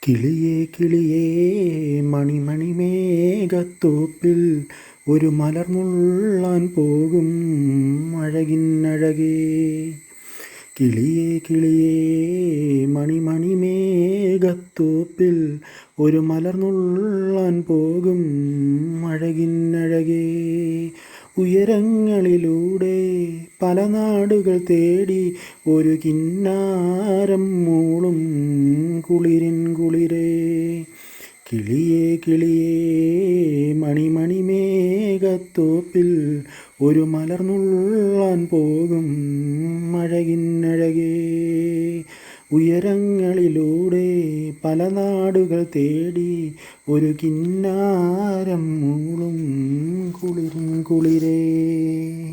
കിളിയേ കിളിയേ മണിമണി മേഘത്തോപ്പിൽ ഒരു മലർന്നുള്ളാൻ പോകും അഴകിന്നഴകേ. കിളിയേ കിളിയേ മണിമണി മേഘത്തോപ്പിൽ ഒരു മലർന്നുള്ളാൻ പോകും അഴകിന്നഴകേ. ഉയരങ്ങളിലൂടെ പല നാടുകൾ തേടി ഒരു കിന്നാരം മൂളും കുളിരിൻ കുളിരേ. കിളിയേ കിളിയേ മണിമണി മേഘത്തോപ്പിൽ ഒരു മലർന്നുള്ളാൻ പോകും അഴകിന്നഴകേ. ഉയരങ്ങളിലൂടെ പല നാടുകൾ തേടി ഒരു കിന്നാരം മൂളും കുളിരിൻ കുളിരേ.